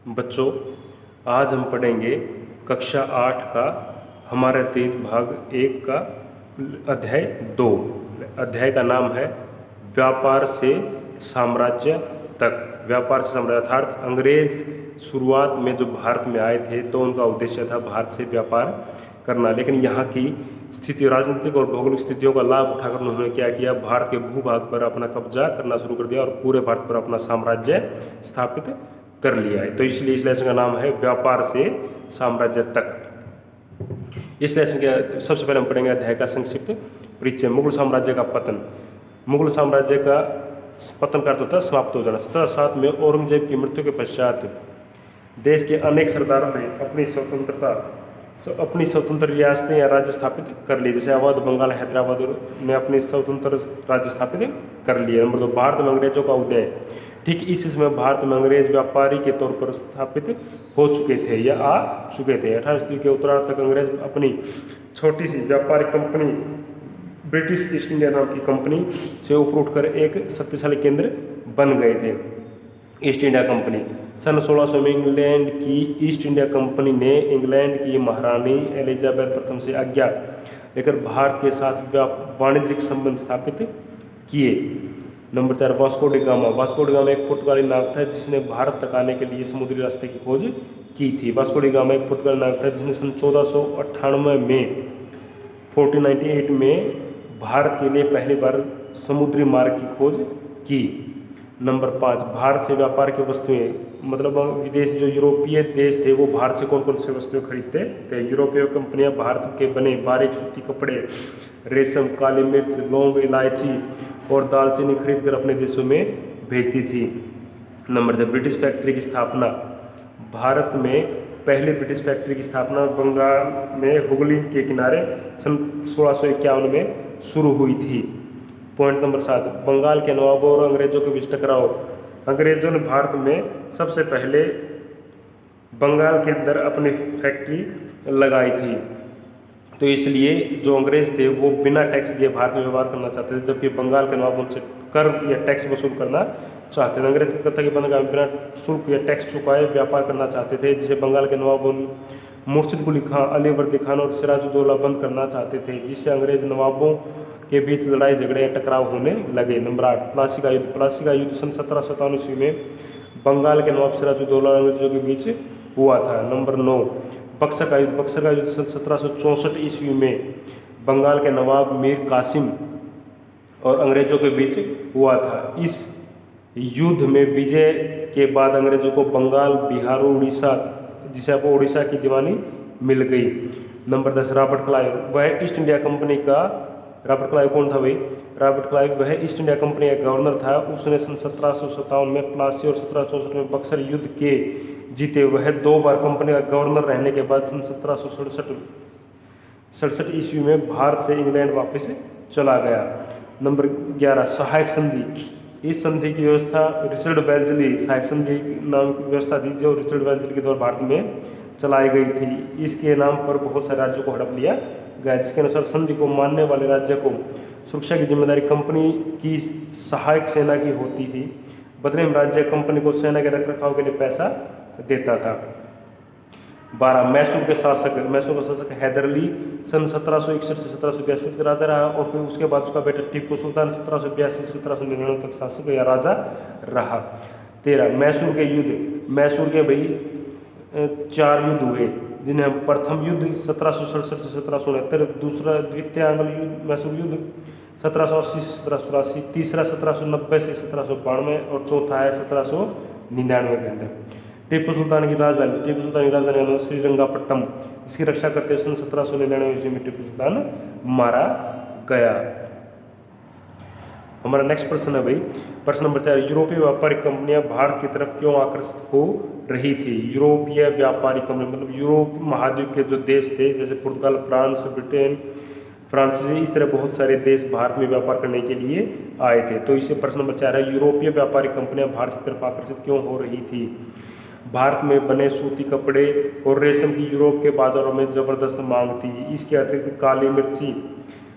बच्चों, आज हम पढ़ेंगे कक्षा 8 का हमारा अतीत भाग 1 का अध्याय 2। अध्याय का नाम है व्यापार से साम्राज्य तक। व्यापार से साम्राज्य अर्थात अंग्रेज शुरुआत में जो भारत में आए थे तो उनका उद्देश्य था भारत से व्यापार करना, लेकिन यहाँ की स्थिति, राजनीतिक और भौगोलिक स्थितियों का लाभ उठाकर उन्होंने क्या किया, भारत के भूभाग पर अपना कब्जा करना शुरू कर दिया और पूरे भारत पर अपना साम्राज्य स्थापित कर लिया है। तो इसलिए इस लेसन का नाम है व्यापार से साम्राज्य तक। इस लेसन के सबसे पहले हम पढ़ेंगे अध्याय का संक्षिप्त परिचय। मुगल साम्राज्य का पतन। मुगल साम्राज्य का पतन का अर्थ होता है समाप्त हो जाना। 1707 में औरंगजेब की मृत्यु के पश्चात देश के अनेक सरदारों ने अपनी स्वतंत्र रियासतें या राज्य स्थापित कर लिए, जैसे अवध, बंगाल, हैदराबाद ने अपनी स्वतंत्र राज्य स्थापित कर लिए। नंबर 2, भारत में अंग्रेजों का उदय। ठीक इस समय भारत में अंग्रेज व्यापारी के तौर पर स्थापित हो चुके थे या आ चुके थे। 18वीं सदी के उत्तरार्ध तक अंग्रेज अपनी छोटी सी व्यापारिक कंपनी ब्रिटिश ईस्ट इंडिया नाम की कंपनी से ऊपर उठकर एक शक्तिशाली केंद्र बन गए थे। ईस्ट इंडिया कंपनी सन 1600 में इंग्लैंड की ईस्ट इंडिया कंपनी ने इंग्लैंड की महारानी एलिजाबेथ प्रथम से आज्ञा लेकर भारत के साथ वाणिज्यिक संबंध स्थापित किए। Number 4, Vasco D gamma. Vasco D gamma एक पुर्तगाली नाविक था जिसने भारत तक आने के लिए समुद्री रास्ते की खोज की थी। वास्को डी गामा एक पुर्तगाली नाविक था जिसने सन 1498 में 1498 में भारत के लिए पहली बार समुद्री मार्ग की खोज की। नंबर 5, भारत से व्यापार की वस्तुएं, मतलब विदेश जो यूरोपीय देश थे वो भारत से कौन कौन सी वस्तुएं खरीदते थे। यूरोपीय कंपनियां भारत के बने बारीक सूती कपड़े, रेशम, काली मिर्च, लौंग, इलायची और दालचीनी खरीद कर अपने देशों में भेजती थी। नंबर 6, ब्रिटिश फैक्ट्री की स्थापना। भारत में पहली ब्रिटिश फैक्ट्री की स्थापना बंगाल में हुगली के किनारे सन 1651 में शुरू हुई थी। पॉइंट नंबर 7, बंगाल के नवाबों और अंग्रेजों के बीच टकराव। अंग्रेजों ने भारत में सबसे पहले बंगाल के अंदर अपनी फैक्ट्री लगाई थी, तो इसलिए जो अंग्रेज थे वो बिना टैक्स दिए भारत में व्यवहार करना चाहते थे, जबकि बंगाल के नवाब उनसे कर या टैक्स वसूल करना चाहते थे। अंग्रेज कहता था कि बंगाल बिना शुल्क या टैक्स चुकाए व्यापार करना चाहते थे, जिसे बंगाल के नवाब मुर्शिद कुली खां, अली वर्दी खान और सिराजुद्दौला बंद करना चाहते थे, जिससे अंग्रेज नवाबों के बीच लड़ाई झगड़े या टकराव होने लगे। नंबर 8, प्लासी का युद्ध। प्लासी का युद्ध सन 1757 ईस्वी में बंगाल के नवाब सिराजुद्दौला और अंग्रेजों के बीच हुआ था। नंबर 9, बक्सर का युद्ध। बक्सर का युद्ध सन 1764 ईस्वी में बंगाल के नवाब मीर कासिम और अंग्रेजों के बीच हुआ था। इस युद्ध में विजय के बाद अंग्रेजों को बंगाल, बिहार और उड़ीसा, जिसे आपको उड़ीसा की दीवानी मिल गई। Number 10, Robert Clive. वह ईस्ट इंडिया कंपनी का, रॉबर्ट क्लाइव कौन था भाई? रॉबर्ट क्लाइव वह ईस्ट इंडिया कंपनी का गवर्नर था। उसने सन 1757 में प्लासी और 1764 में बक्सर युद्ध के जीते। वह 2 बार कंपनी का गवर्नर रहने के बाद सन 1767 ईस्वी में भारत से इंग्लैंड वापस चला गया। नंबर 11, सहायक संधि। इस संधि की व्यवस्था रिचर्ड वेल्जली, सहायक संधि नाम की व्यवस्था थी जो रिचर्ड वेल्जली के द्वारा भारत में चलाई गई थी। इसके नाम पर बहुत सारे राज्यों को हड़प लिया गया, जिसके अनुसार संधि को मानने वाले राज्य को सुरक्षा की जिम्मेदारी कंपनी की सहायक सेना की होती थी। बदले में राज्य कंपनी को सेना के रखरखाव के लिए पैसा देता था। 12, मैसूर के शासक। मैसूर का शासक हैदर अली सन 1761 से 1782 का राजा रहा और फिर उसके बाद उसका बेटा टीपू सुल्तान 1782 से 1799 तक शासक या राजा रहा। 13, मैसूर के युद्ध। मैसूर के भाई 4 युद्ध हुए, जिन्हें प्रथम युद्ध 1767 से 1769, दूसरा द्वितीय आंग्ल युद्ध मैसूर युद्ध 1780 से 1784, तीसरा 1790 से 1792 और चौथा है 1799 के अंदर। टीपू सुल्तान की राजधानी श्रीरंगापट्टनम, इसकी रक्षा करते हुए सन 1799 ईस्वी में टीपू सुल्तान मारा गया। हमारा नेक्स्ट प्रश्न है भाई, प्रश्न नंबर 4, यूरोपीय व्यापारिक कंपनियां भारत की तरफ क्यों आकर्षित हो रही थी? यूरोपीय व्यापारिक कंपनी मतलब यूरोप महाद्वीप के जो देश थे, जैसे पुर्तगाल, फ्रांस, ब्रिटेन, फ्रांसीसी, इस तरह बहुत सारे देश भारत में व्यापार करने के लिए आए थे। तो इसे प्रश्न नंबर 4 है, यूरोपीय व्यापारिक कंपनियां भारत की तरफ आकर्षित क्यों हो रही थी? भारत में बने सूती कपड़े और रेशम की यूरोप के बाजारों में जबरदस्त मांग थी। इसके अतिरिक्त काली मिर्ची,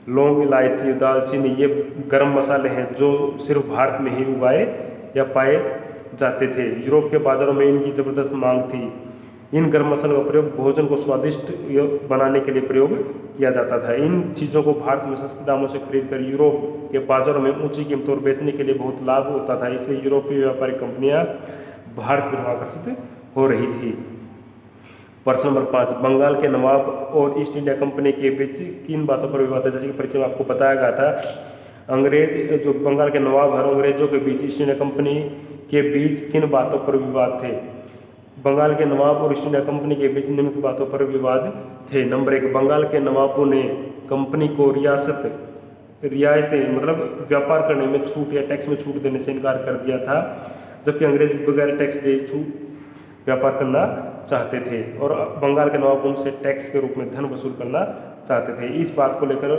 लौंग, इलायची, दालचीनी ये गर्म मसाले हैं जो सिर्फ भारत में ही उगाए या पाए जाते थे। यूरोप के बाजारों में इनकी ज़बरदस्त मांग थी। इन गर्म मसालों का प्रयोग भोजन को स्वादिष्ट बनाने के लिए प्रयोग किया जाता था। इन चीज़ों को भारत में सस्ते दामों से खरीदकर यूरोप के बाजारों में ऊंची कीमतों पर बेचने के लिए बहुत लाभ होता था। इसलिए यूरोपीय व्यापारिक कंपनियां भारत की तरफ आकर्षित हो रही थी। प्रश्न नंबर 5, बंगाल के नवाब और ईस्ट इंडिया कंपनी के बीच किन बातों पर विवाद है? जैसे कि परिचय में आपको बताया गया था, अंग्रेज जो बंगाल के नवाब और अंग्रेजों के बीच ईस्ट इंडिया कंपनी के बीच किन बातों पर विवाद थे? बंगाल के नवाब और ईस्ट इंडिया कंपनी के बीच निम्नलिखित बातों पर विवाद थे। नंबर 1, बंगाल के नवाबों ने कंपनी को रियायतें मतलब व्यापार करने में छूट या टैक्स में छूट देने से इनकार कर दिया था, जबकि अंग्रेज बगैर टैक्स दे छूट व्यापार करना चाहते थे और बंगाल के नवाब उनसे टैक्स के रूप में धन वसूल करना चाहते थे। इस बात को लेकर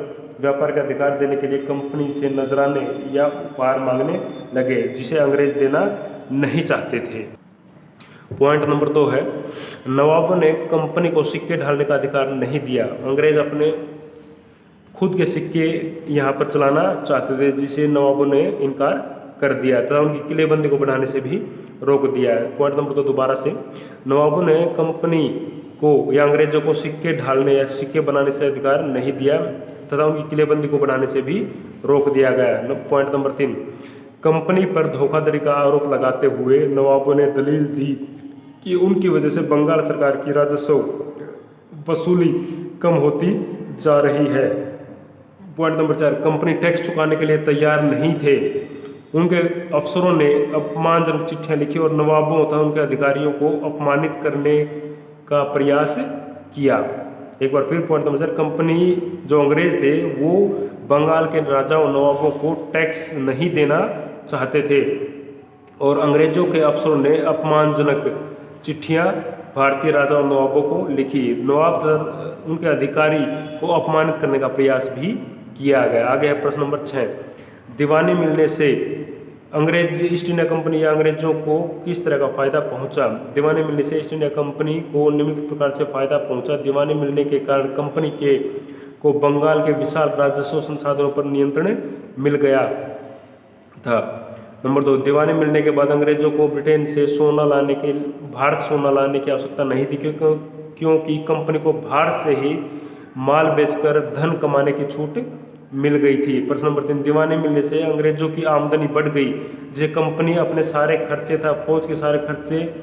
व्यापार का अधिकार देने के लिए कंपनी से नजराने या उपहार मांगने लगे, जिसे अंग्रेज देना नहीं चाहते थे। पॉइंट नंबर 2 है, नवाबों ने कंपनी को सिक्के ढालने का अधिकार नहीं दिया। अंग्रेज अपने खुद के सिक्के यहाँ पर चलाना चाहते थे, जिसे नवाबों ने इनकार कर दिया तथा उनकी किलेबंदी को बढ़ाने से भी रोक दिया है। पॉइंट नंबर 2 दोबारा से, नवाबों ने कंपनी को या अंग्रेजों को सिक्के ढालने या सिक्के बनाने से अधिकार नहीं दिया तथा उनकी किलेबंदी को बढ़ाने से भी रोक दिया गया। पॉइंट नंबर 3, कंपनी पर धोखाधड़ी का आरोप लगाते हुए नवाबों ने दलील दी कि उनकी वजह से बंगाल सरकार की राजस्व वसूली कम होती जा रही है। पॉइंट नंबर 4, कंपनी टैक्स चुकाने के लिए तैयार नहीं थे। उनके अफसरों ने अपमानजनक चिट्ठियां लिखी और नवाबों तथा उनके अधिकारियों को अपमानित करने का प्रयास किया। एक बार फिर पॉइंट नंबर 4, कंपनी जो अंग्रेज थे वो बंगाल के राजाओं नवाबों को टैक्स नहीं देना चाहते थे और अंग्रेजों के अफसरों ने अपमानजनक चिट्ठियां भारतीय राजाओं और नवाबों को लिखी। नवाब तथा उनके अधिकारी को अपमानित करने का प्रयास भी किया गया। आगे है प्रश्न नंबर 6, दीवानी मिलने से अंग्रेज ईस्ट इंडिया कंपनी या अंग्रेजों को किस तरह का फायदा पहुंचा? दीवानी मिलने से ईस्ट इंडिया कंपनी को निम्नलिखित प्रकार से फायदा पहुंचा। दीवानी मिलने के कारण कंपनी को बंगाल के विशाल राजस्व संसाधनों पर नियंत्रण मिल गया था। नंबर 2, दीवानी मिलने के बाद अंग्रेजों को ब्रिटेन से भारत सोना लाने की आवश्यकता नहीं थी, क्योंकि कंपनी को भारत से ही माल बेचकर धन कमाने की छूट मिल गई थी। प्रश्न नंबर 3, दीवानी मिलने से अंग्रेजों की आमदनी बढ़ गई, जिसे कंपनी अपने सारे खर्चे तथा फौज के सारे खर्चे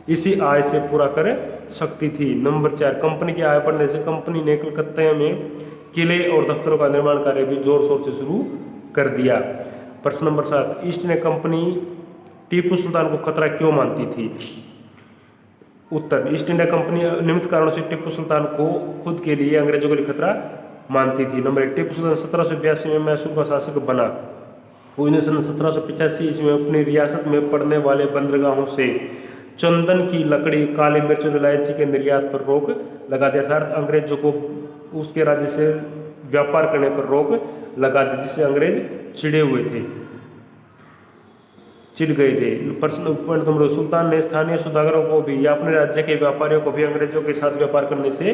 इसी आय से पूरा कर सकती थी। नंबर 4, कंपनी की आय बढ़ने से कंपनी ने कलकत्ता में किले और दफ्तरों का निर्माण कार्य भी जोर शोर से शुरू कर दिया। प्रश्न number 7, East India Company Tipu Sultan को खतरा क्यों मानती थी? उत्तर, ईस्ट इंडिया कंपनी निम्नलिखित कारणों से टिप्पू सुल्तान को खुद के लिए अंग्रेजों के लिए खतरा मानती थी। नंबर 1, टिप्पू सुल्तान 1782 में मैसूर का शासक बना। उसने सन 1785 ईस्वी में अपनी रियासत में पड़ने वाले बंदरगाहों से चंदन की लकड़ी, काली मिर्च और इलायची के निर्यात पर रोक लगा दिया था। अंग्रेजों को उसके राज्य से व्यापार करने पर रोक लगा दी, जिससे अंग्रेज चिढ़ गए थे। प्रश्न पॉइंट नंबर 2, सुल्तान ने स्थानीय सौदागरों को भी या अपने राज्य के व्यापारियों को भी अंग्रेजों के साथ व्यापार करने से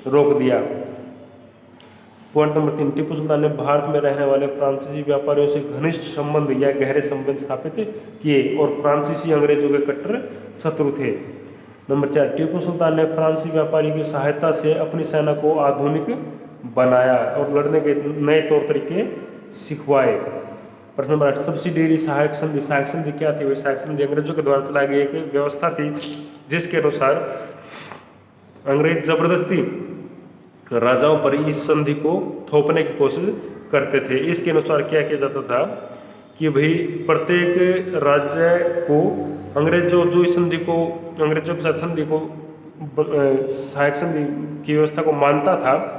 रोक दिया। पॉइंट नंबर 3, टीपू सुल्तान ने भारत में रहने वाले फ्रांसीसी व्यापारियों से घनिष्ठ संबंध या गहरे संबंध स्थापित किए और फ्रांसीसी अंग्रेजों के कट्टर शत्रु थे। नंबर 4, टीपू सुल्तान ने फ्रांसीसी व्यापारियों की सहायता से अपनी सेना को आधुनिक बनाया और लड़ने के नए तौर तरीके सिखवाए। प्रश्न नंबर 8, सब्सिडियरी सहायक संधि। सहायक संधि क्या थी? वही सहायक संधि अंग्रेजों के द्वारा चलाई गई एक व्यवस्था थी, जिसके अनुसार अंग्रेज जबरदस्ती राजाओं पर इस संधि को थोपने की कोशिश करते थे। इसके अनुसार क्या किया जाता था कि भाई प्रत्येक राज्य को अंग्रेजों के साथ संधि को सहायक संधि की व्यवस्था को मानता था,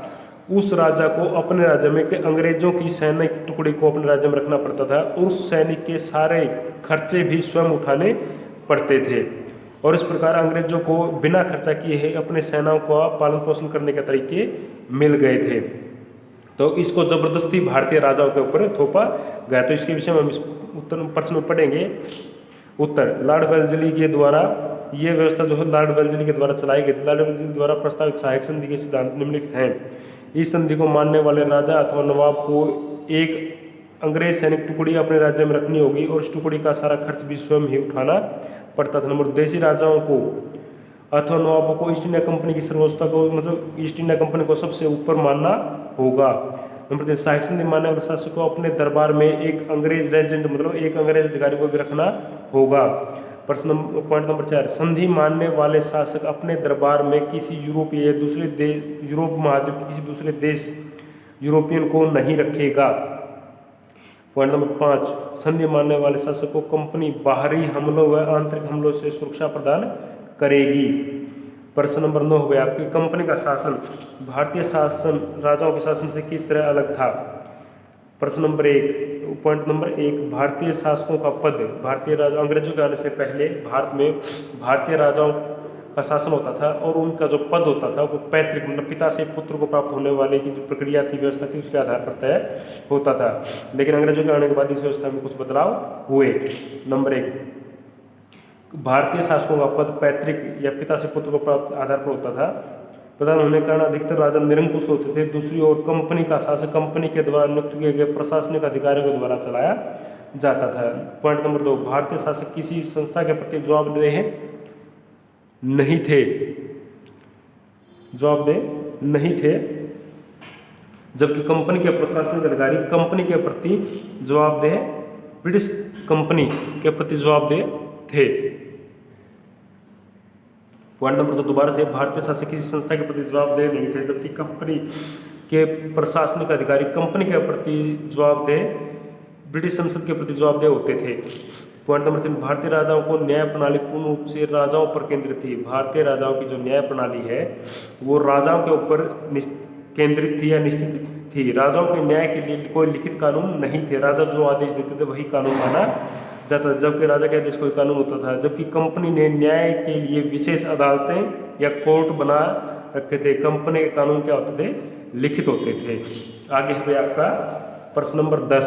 उस राजा को अपने राज्य में के अंग्रेजों की सैनिक टुकड़ी को अपने राज्य में रखना पड़ता था। उस सैनिक के सारे खर्चे भी स्वयं उठाने पड़ते थे और इस प्रकार अंग्रेजों को बिना खर्चा किए अपने सेनाओं का पालन पोषण करने के तरीके मिल गए थे। तो इसको जबरदस्ती भारतीय राजाओं के ऊपर थोपा गया। तो इसके विषय में हम उत्तर प्रश्न में पढ़ेंगे। उत्तर, लॉर्ड वेल्लेस्ली के द्वारा ये व्यवस्था जो है लॉर्ड वेल्लेस्ली के द्वारा चलाई गई थी। लॉर्ड वेल्लेस्ली द्वारा प्रस्तावित सहायक संधि के सिद्धांत निम्नलिखित हैं। इस संधि को मानने वाले राजा अथवा नवाब को एक अंग्रेज सैनिक टुकड़ी अपने राज्य में रखनी होगी और इस टुकड़ी का सारा खर्च भी स्वयं ही उठाना पड़ता था। नंबर देशी राजाओं को अथवा नवाबों को ईस्ट इंडिया कंपनी की सर्वोच्चता को मतलब ईस्ट इंडिया कंपनी को सबसे ऊपर मानना होगा। नंबर 3 सहायक संधि मानने वाले शासक को अपने दरबार में एक अंग्रेज रेजिडेंट मतलब एक अंग्रेज अधिकारी को भी रखना होगा। प्रश्न पॉइंट नंबर 4 संधि मानने वाले शासक अपने दरबार में किसी यूरोपीय या दूसरे देश यूरोप महाद्वीप के किसी दूसरे देश यूरोपियन को नहीं रखेगा। पॉइंट नंबर 5 संधि मानने वाले शासक को कंपनी बाहरी हमलों व आंतरिक हमलों से सुरक्षा प्रदान करेगी। प्रश्न नंबर 9 हो गया आपकी कंपनी का शासन भारतीय शासन राजाओं के शासन से किस तरह अलग था। प्रश्न नंबर 1 पॉइंट नंबर 1 भारतीय शासकों का पद भारतीय राजा अंग्रेजों के आने से पहले भारत में भारतीय राजाओं का शासन होता था और उनका जो पद होता था वो पैतृक मतलब पिता से पुत्र को प्राप्त होने वाले की जो प्रक्रिया थी व्यवस्था थी उसके आधार पर तय होता था। लेकिन अंग्रेजों के आने के बाद इस व्यवस्था में कुछ बदलाव हुए। नंबर 1 भारतीय शासकों का पद पैतृक या पिता से पुत्र को प्राप्त आधार पर होता था। प्रधान होने के कारण अधिकतर राजा निरंकुश होते थे। दूसरी ओर कंपनी का शासन कंपनी के द्वारा नियुक्त किए गए प्रशासनिक अधिकारियों के द्वारा चलाया जाता था। पॉइंट नंबर 2 भारतीय शासक किसी संस्था के प्रति जवाबदेह नहीं थे जबकि कंपनी के प्रशासनिक अधिकारी कंपनी के प्रति जवाबदेह ब्रिटिश कंपनी के प्रति जवाबदेह थे। पॉइंट नंबर 2 दोबारा से भारतीय शासक किसी संस्था के प्रति जवाबदेह नहीं थे जबकि कंपनी के प्रशासनिक अधिकारी कंपनी के प्रति जवाबदेह ब्रिटिश संसद के प्रति जवाबदेह होते थे। पॉइंट नंबर 3 भारतीय राजाओं को न्याय प्रणाली पूर्ण रूप से राजाओं पर केंद्रित थी। भारतीय राजाओं की जो न्याय प्रणाली है वो राजाओं के ऊपर केंद्रित थी या निश्चित थी। राजाओं के न्याय के लिए कोई लिखित कानून नहीं थे। राजा जो आदेश देते थे वही कानून माना जाता था जबकि राजा के आदेश कोई कानून होता था। जबकि कंपनी ने न्याय के लिए विशेष अदालतें या कोर्ट बना रखे थे। कंपनी के कानून क्या होते थे लिखित होते थे। आगे है आपका प्रश्न नंबर 10।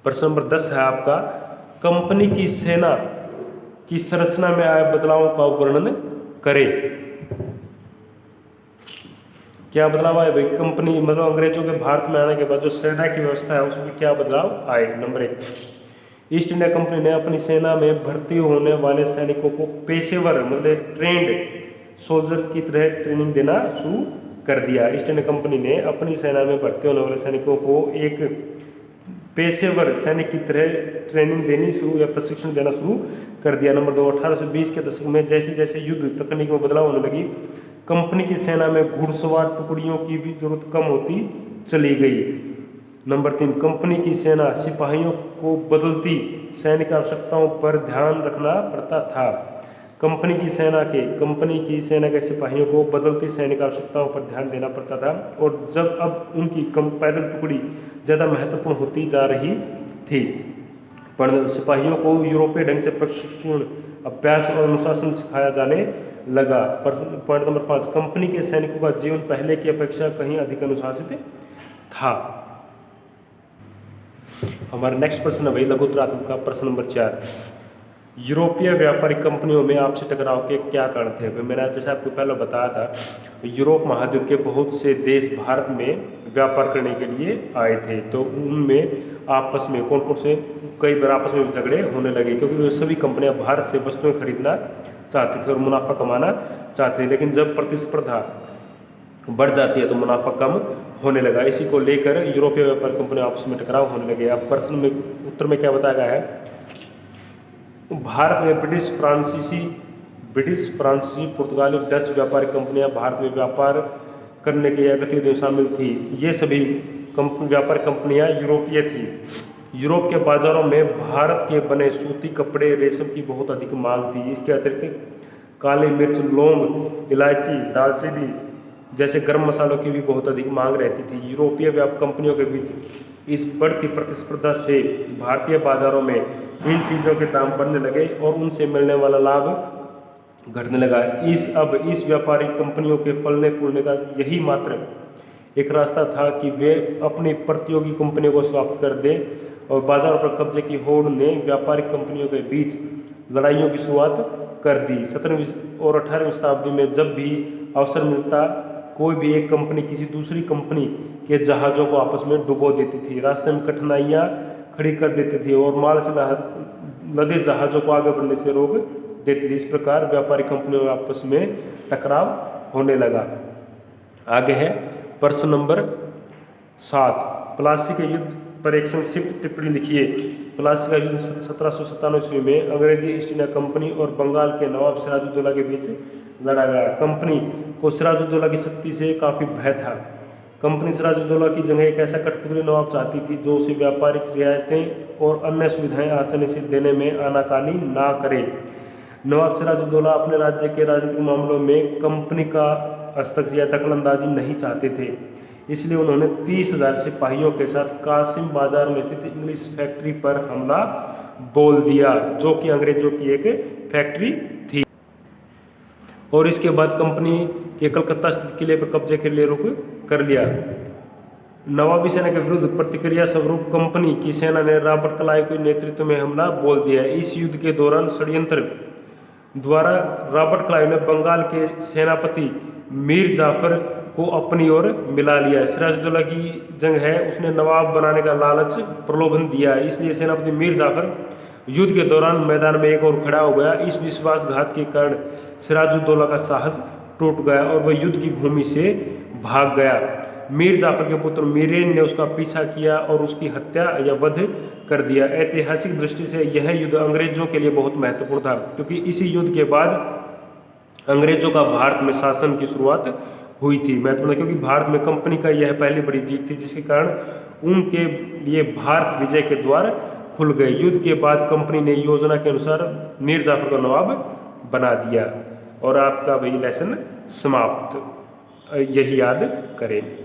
प्रश्न नंबर 10 है आपका कंपनी की सेना की संरचना में आए बदलावों का वर्णन करें। क्या बदलाव आए भाई कंपनी मतलब अंग्रेजों के भारत में आने के बाद जो सेना की व्यवस्था है उसमें क्या बदलाव आए। नंबर 1 ईस्ट इंडिया कंपनी ने अपनी सेना में भर्ती होने वाले सैनिकों को पेशेवर मतलब ट्रेंड सोल्जर की तरह ट्रेनिंग देना शुरू कर दिया। ईस्ट इंडिया कंपनी ने अपनी सेना में भर्ती होने वाले सैनिकों को एक पेशेवर सैनिक की तरह ट्रेनिंग देनी शुरू या प्रशिक्षण देना शुरू कर दिया। नंबर 2 1820 के दशक में जैसे जैसे युद्ध तकनीक में बदलाव होने लगी कंपनी की सेना में घुड़सवार टुकड़ियों की भी जरूरत कम होती चली गई। नंबर 3 कंपनी की सेना सिपाहियों को बदलती सैनिक आवश्यकताओं पर ध्यान रखना पड़ता था। कंपनी की सेना के सिपाहियों को बदलती सैनिक आवश्यकताओं पर ध्यान देना पड़ता था और जब अब उनकी कम पैदल टुकड़ी ज़्यादा महत्वपूर्ण होती जा रही थी पर सिपाहियों को यूरोपीय ढंग से प्रशिक्षण अभ्यास और अनुशासन सिखाया जाने लगा। पॉइंट नंबर 5 कंपनी के सैनिकों का जीवन पहले की अपेक्षा कहीं अधिक अनुशासित था। हमारा नेक्स्ट प्रश्न है भाई लघुत्तरात्मक का प्रश्न नंबर 4 यूरोपीय व्यापारिक कंपनियों में आपसी टकराव के क्या कारण थे। मैंने जैसे आपको पहले बताया था यूरोप महाद्वीप के बहुत से देश भारत में व्यापार करने के लिए आए थे तो उनमें आपस में कौन कौन से कई बार आपस में झगड़े होने लगे क्योंकि सभी कंपनियां भारत से वस्तुएं खरीदना चाहती थी और मुनाफा कमाना चाहती थी। लेकिन जब प्रतिस्पर्धा बढ़ जाती है तो मुनाफा कम होने लगा। इसी को लेकर यूरोपीय व्यापार कंपनियां आपस में टकराव होने लगे। अब प्रश्न में उत्तर में क्या बताया गया है भारत में ब्रिटिश फ्रांसीसी पुर्तगाली डच व्यापारिक कंपनियां भारत में व्यापार करने के गतिविधियों में शामिल थी। ये सभी व्यापारिक कंपनियां यूरोपीय थी। यूरोप के बाजारों में भारत के बने सूती कपड़े रेशम की बहुत अधिक मांग थी। इसके अतिरिक्त काली मिर्च लौंग इलायची दालचीनी जैसे गर्म मसालों की भी बहुत अधिक मांग रहती थी। यूरोपीय व्यापार कंपनियों के बीच इस बढ़ती प्रतिस्पर्धा से भारतीय बाजारों में इन चीज़ों के दाम बढ़ने लगे और उनसे मिलने वाला लाभ घटने लगा। इस व्यापारिक कंपनियों के फलने फूलने का यही मात्र एक रास्ता था कि वे अपनी प्रतियोगी कंपनियों को समाप्त कर दें और बाजारों पर कब्जे की होड़ ने व्यापारिक कंपनियों के बीच लड़ाइयों की शुरुआत कर दी। 17वीं और 18वीं शताब्दी में जब भी अवसर मिलता कोई भी एक कंपनी किसी दूसरी कंपनी के जहाज़ों को आपस में डुबो देती थी, रास्ते में कठिनाइयाँ खड़ी कर देती थी और माल से लदे जहाज़ों को आगे बढ़ने से रोक देती थी। इस प्रकार व्यापारिक कंपनियों में आपस में टकराव होने लगा। आगे है प्रश्न नंबर 7, प्लासी के युद्ध पर एक संक्षिप्त टिप्पणी लिखिए। प्लासी का युद्ध 1797 ईस्वी में अंग्रेजी ईस्ट इंडिया कंपनी और बंगाल के नवाब सिराजुद्दौला के बीच लड़ा गया। कंपनी को सिराजुद्दौला की शक्ति से काफ़ी भय था। कंपनी सिराजुद्दौला की जगह एक ऐसा कठपुतली नवाब चाहती थी जो उसे व्यापारिक रियायतें और अन्य सुविधाएं आसानी से देने में आनाकानी ना करे। नवाब सिराजुद्दौला अपने राज्य के राजनीतिक मामलों में कंपनी का हस्तक्षेप या दखलंदाजी नहीं चाहते थे, इसलिए उन्होंने 30,000 सिपाहियों के साथ कासिम बाजार में स्थित इंग्लिश फैक्ट्री पर हमला बोल दिया, जो कि अंग्रेजों की एक फैक्ट्री थी। और इसके बाद कंपनी के कलकत्ता स्थित किले पर कब्जे के लिए रुख कर लिया। नवाबी सेना के विरुद्ध प्रतिक्रिया स्वरूप कंपनी की सेना ने रॉबर्ट क्लाइव के नेतृत्व में हमला बोल दिया। इस युद्ध के दौरान षड्यंत्र द्वारा रॉबर्ट क्लाइव ने बंगाल के सेनापति मीर जाफर को अपनी ओर मिला लिया। सिराजुद्दौला की जंग है उसने नवाब बनाने का लालच प्रलोभन दिया, इसलिए सेनापति मीर जाफर युद्ध के दौरान मैदान में एक और खड़ा हो गया। इस विश्वासघात के कारण सिराजुद्दौला का साहस टूट गया और वह युद्ध की भूमि से भाग गया। मीर जाफर के पुत्र मीरेन ने उसका पीछा किया और उसकी हत्या या वध कर दिया। ऐतिहासिक दृष्टि से यह युद्ध अंग्रेजों के लिए बहुत महत्वपूर्ण था, क्योंकि इसी युद्ध के बाद अंग्रेजों का भारत में शासन की शुरुआत हुई थी। महत्वपूर्ण क्योंकि भारत में कंपनी का यह पहली बड़ी जीत थी, जिसके कारण उनके लिए भारत विजय के द्वार खुल गए। युद्ध के बाद कंपनी ने योजना के अनुसार मीर जाफर को नवाब बना दिया। और आपका वही लेसन समाप्त, यही याद करें।